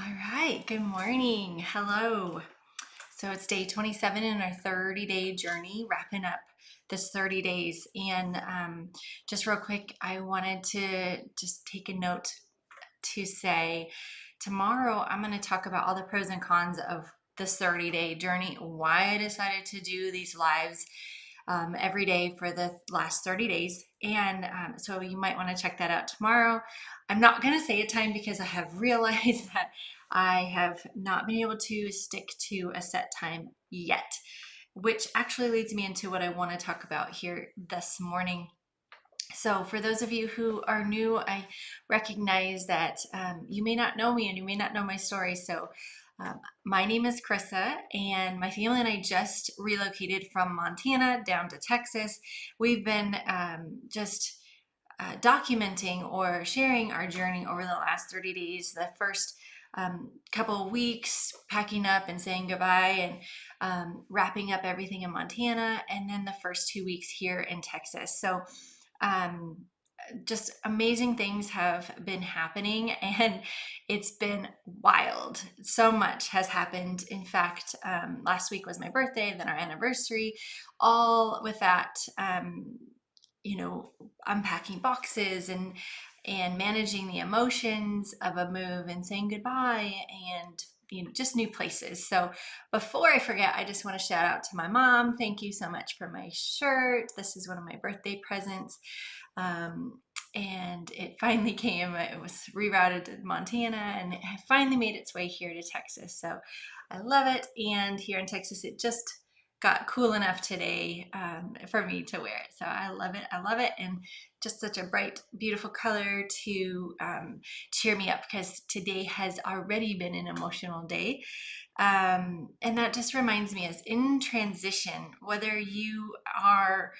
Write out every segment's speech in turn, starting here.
All right, good morning. Hello. So it's day 27 in our 30-day journey, wrapping up this 30 days. And just real quick, I wanted to just take a note to say tomorrow I'm going to talk about all the pros and cons of this 30-day journey, why I decided to do these lives every day for the last 30 days. And so you might want to check that out tomorrow. I'm not going to say a time because I have realized that I have not been able to stick to a set time yet, which actually leads me into what I want to talk about here this morning. So, for those of you who are new, I recognize that you may not know me and you may not know my story. So, my name is Krissa, and my family and I just relocated from Montana down to Texas. We've been just documenting or sharing our journey over the last 30 days. The first couple of weeks packing up and saying goodbye and wrapping up everything in Montana, and then the first 2 weeks here in Texas. So, um, just amazing things have been happening, and it's been wild. So much has happened. In fact, last week was my birthday, then our anniversary, all with that, unpacking boxes and managing the emotions of a move and saying goodbye and just new places. So before I forget, I just want to shout out to my mom. Thank you so much for my shirt. This is one of my birthday presents. And it finally came. It was rerouted to Montana and it finally made its way here to Texas. So I love it. And here in Texas, it just got cool enough today for me to wear it. So I love it. I love it. And just such a bright, beautiful color to cheer me up because today has already been an emotional day. And that just reminds me, as in transition, whether you are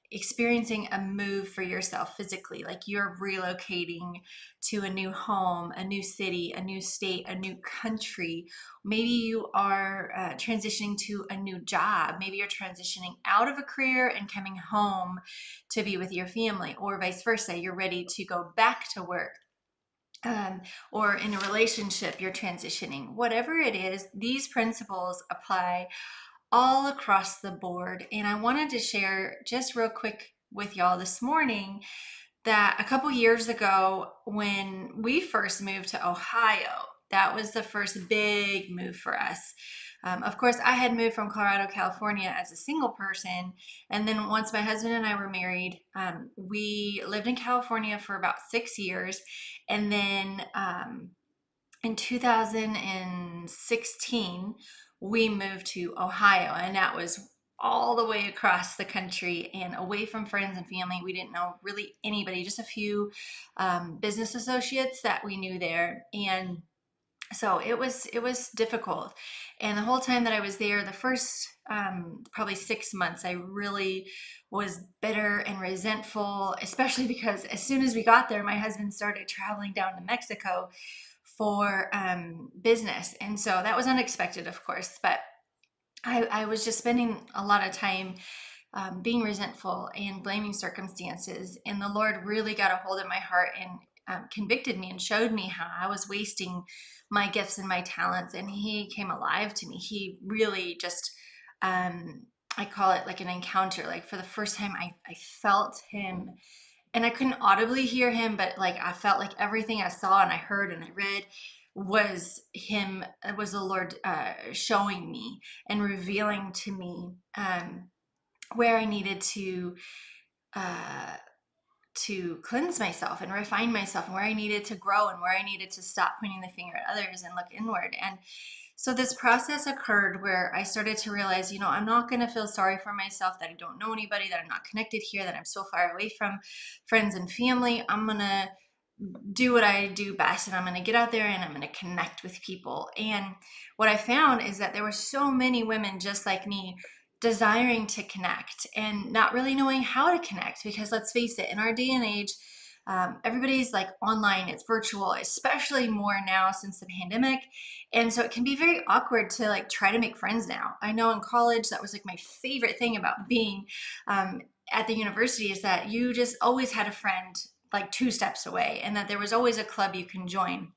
experiencing a move for yourself physically, like you're relocating to a new home, a new city, a new state, a new country. Maybe you are transitioning to a new job. Maybe you're transitioning out of a career and coming home to be with your family, or vice versa. You're ready to go back to work. Or in a relationship, you're transitioning. Whatever it is, these principles apply all across the board. And I wanted to share just real quick with y'all this morning that a couple years ago, when we first moved to Ohio, that was the first big move for us. Of course, I had moved from Colorado, California as a single person. And then once my husband and I were married, we lived in California for about 6 years. And then in 2016, we moved to Ohio, and that was all the way across the country and away from friends and family. We didn't know really anybody, just a few business associates that we knew there. And so it was difficult. And the whole time that I was there, the first probably 6 months, I really was bitter and resentful, especially because as soon as we got there, my husband started traveling down to Mexico for business. And so that was unexpected, of course, but I was just spending a lot of time being resentful and blaming circumstances. And the Lord really got a hold of my heart and convicted me and showed me how I was wasting my gifts and my talents. And He came alive to me. He really just, I call it like an encounter. Like for the first time, I felt Him, and I couldn't audibly hear Him, but like I felt like everything I saw and I heard and I read was Him. It was the Lord showing me and revealing to me where I needed uh, to cleanse myself and refine myself, and where I needed to grow and where I needed to stop pointing the finger at others and look inward. And so this process occurred where I started to realize, I'm not going to feel sorry for myself that I don't know anybody, that I'm not connected here, that I'm so far away from friends and family. I'm going to do what I do best, and I'm going to get out there and I'm going to connect with people. And what I found is that there were so many women just like me desiring to connect and not really knowing how to connect, because let's face it, in our day and age, everybody's like online, it's virtual, especially more now since the pandemic. And so it can be very awkward to like try to make friends now. I know in college, that was like my favorite thing about being at the university, is that you just always had a friend like 2 steps away, and that there was always a club you can join.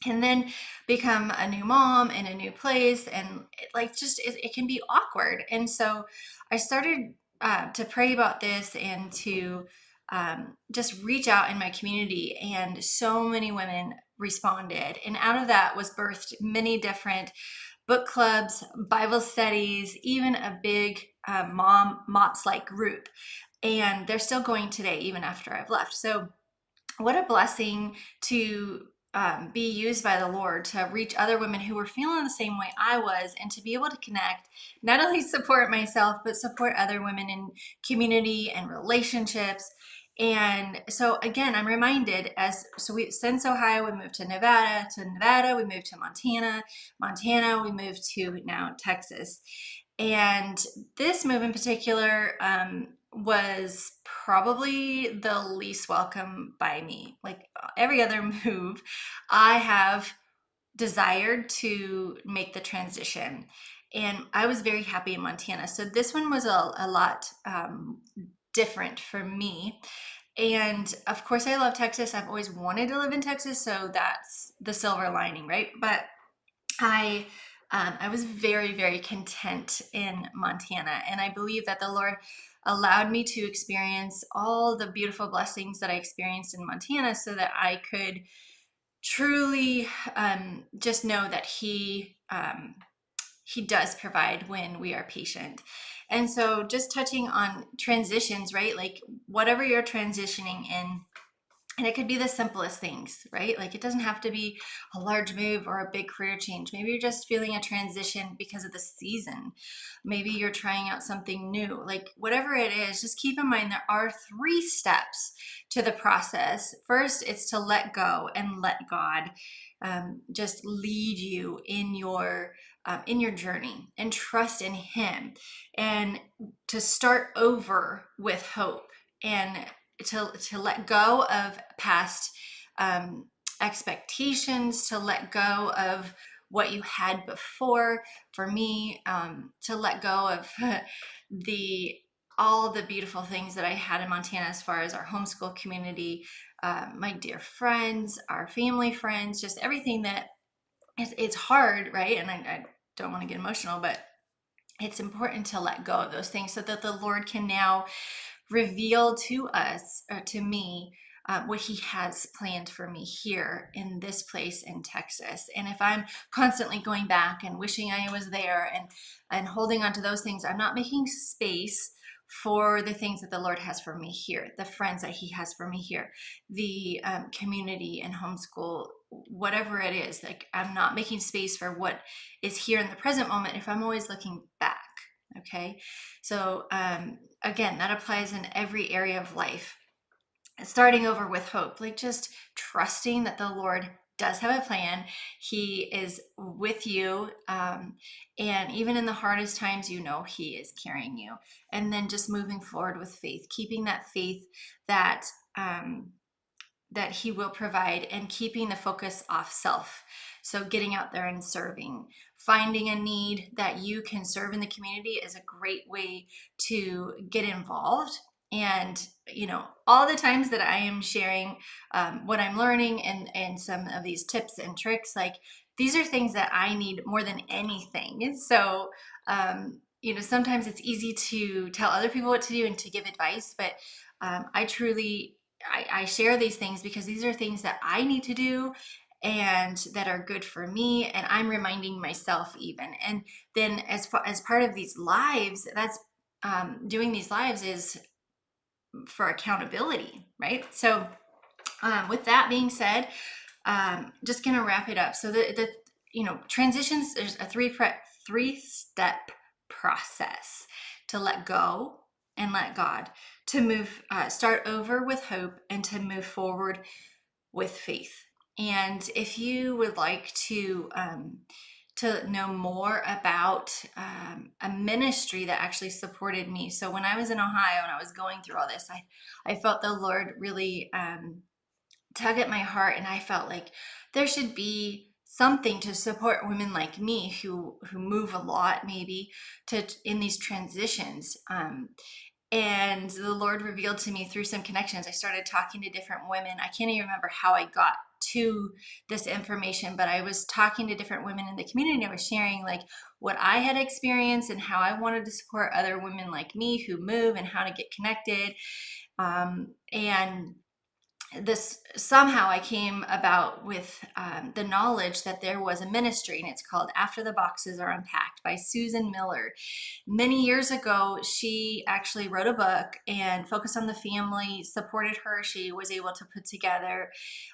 and then become a new mom in a new place, and it can be awkward. And so I started to pray about this and to just reach out in my community, and so many women responded, and out of that was birthed many different book clubs, Bible studies, even a big mops like group, and they're still going today even after I've left. So what a blessing to be used by the Lord to reach other women who were feeling the same way I was, and to be able to connect, not only support myself, but support other women in community and relationships. And so again, I'm reminded since Ohio, we moved to Nevada, we moved to Montana, we moved to now Texas. And this move in particular, was probably the least welcome by me. Like every other move, I have desired to make the transition. And I was very happy in Montana. So this one was a lot different for me. And of course, I love Texas. I've always wanted to live in Texas. So that's the silver lining, right? But I was very, very content in Montana, and I believe that the Lord allowed me to experience all the beautiful blessings that I experienced in Montana, so that I could truly just know that He does provide when we are patient. And so, just touching on transitions, right? Like whatever you're transitioning in, and it could be the simplest things, right? Like it doesn't have to be a large move or a big career change. Maybe you're just feeling a transition because of the season. Maybe you're trying out something new. Like whatever it is, just keep in mind there are 3 steps to the process. First, it's to let go and let God just lead you in your journey, and trust in Him, and to start over with hope, and to let go of past expectations, to let go of what you had before. For me, to let go of the all the beautiful things that I had in Montana, as far as our homeschool community, my dear friends, our family friends, just everything that it's hard, right? And I don't want to get emotional, but it's important to let go of those things so that the Lord can now reveal to us, or to me, what He has planned for me here in this place in Texas. And if I'm constantly going back and wishing I was there, and holding on to those things, I'm not making space for the things that the Lord has for me here, the friends that He has for me here, the community and homeschool, whatever it is. Like I'm not making space for what is here in the present moment if I'm always looking back. Okay, so again, that applies in every area of life. Starting over with hope, like just trusting that the Lord does have a plan. He is with you. And even in the hardest times, He is carrying you. And then just moving forward with faith, keeping that faith that, that He will provide, and keeping the focus off self. So getting out there and serving, finding a need that you can serve in the community is a great way to get involved. And all the times that I am sharing what I'm learning, and some of these tips and tricks, like these are things that I need more than anything. So sometimes it's easy to tell other people what to do and to give advice, but I share these things because these are things that I need to do, and that are good for me, and I'm reminding myself even. And then as part of these lives, that's doing these lives is for accountability, right? So with that being said, just gonna wrap it up. So the transitions, there's a three-step process: to let go and let God, to move, start over with hope, and to move forward with faith. And if you would like to know more about a ministry that actually supported me. So when I was in Ohio and I was going through all this, I felt the Lord really tug at my heart, and I felt like there should be something to support women like me who move a lot, maybe, to in these transitions. And the Lord revealed to me through some connections. I started talking to different women. I can't even remember how I got to this information, but I was talking to different women in the community, and I was sharing like what I had experienced and how I wanted to support other women like me who move and how to get connected. And this somehow I came about with the knowledge that there was a ministry, and it's called After the Boxes Are Unpacked by Susan Miller. Many years ago, she actually wrote a book and focused on the family, supported her. She was able to put together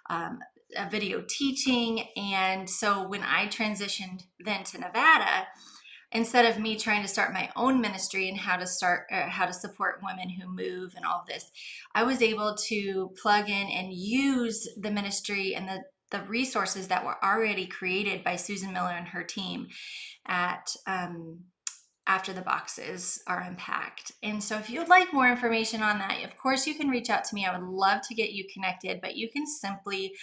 a video teaching. And so when I transitioned then to Nevada, instead of me trying to start my own ministry and how to support women who move and all this, I was able to plug in and use the ministry and the resources that were already created by Susan Miller and her team at After the Boxes Are Unpacked. And so if you'd like more information on that, of course you can reach out to me. I would love to get you connected, but you can simply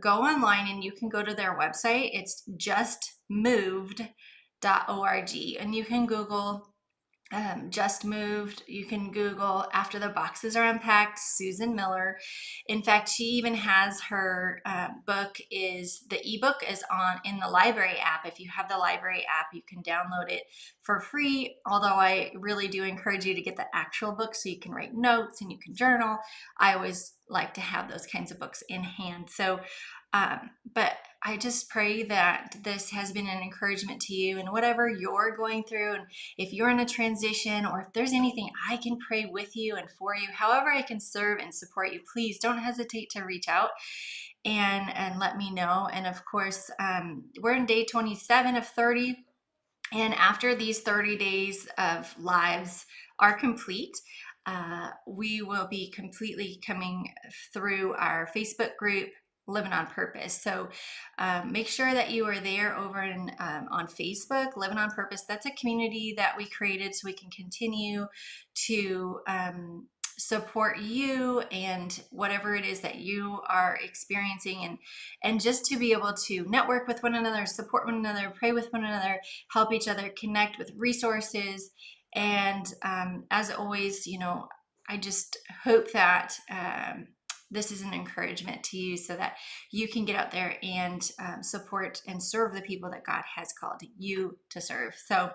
go online and you can go to their website. It's justmoved.org, and you can Google Just Moved. You can Google After the Boxes Are Unpacked, Susan Miller. In fact, she even has her book the ebook is on in the library app. If you have the library app, you can download it for free. Although I really do encourage you to get the actual book so you can write notes and you can journal. I always like to have those kinds of books in hand. So, but I just pray that this has been an encouragement to you and whatever you're going through. And if you're in a transition, or if there's anything I can pray with you and for you, however I can serve and support you, please don't hesitate to reach out and let me know. And of course, we're in day 27 of 30. And after these 30 days of lives are complete, we will be completely coming through our Facebook group, Living on Purpose. So make sure that you are there over on Facebook, Living on Purpose. That's a community that we created so we can continue to support you and whatever it is that you are experiencing, and just to be able to network with one another, support one another, pray with one another, help each other, connect with resources. And as always, I just hope that this is an encouragement to you so that you can get out there and support and serve the people that God has called you to serve. So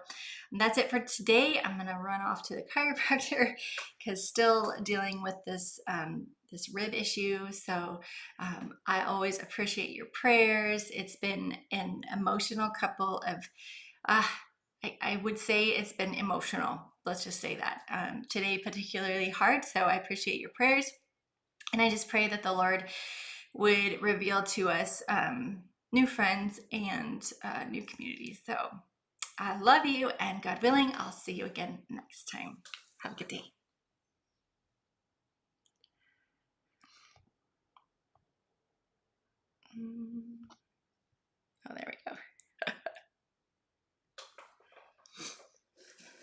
that's it for today. I'm going to run off to the chiropractor because still dealing with this rib issue. So I always appreciate your prayers. It's been an emotional couple of I would say it's been emotional. Let's just say that. Today particularly hard, so I appreciate your prayers. And I just pray that the Lord would reveal to us new friends and new communities. So I love you, and God willing, I'll see you again next time. Have a good day.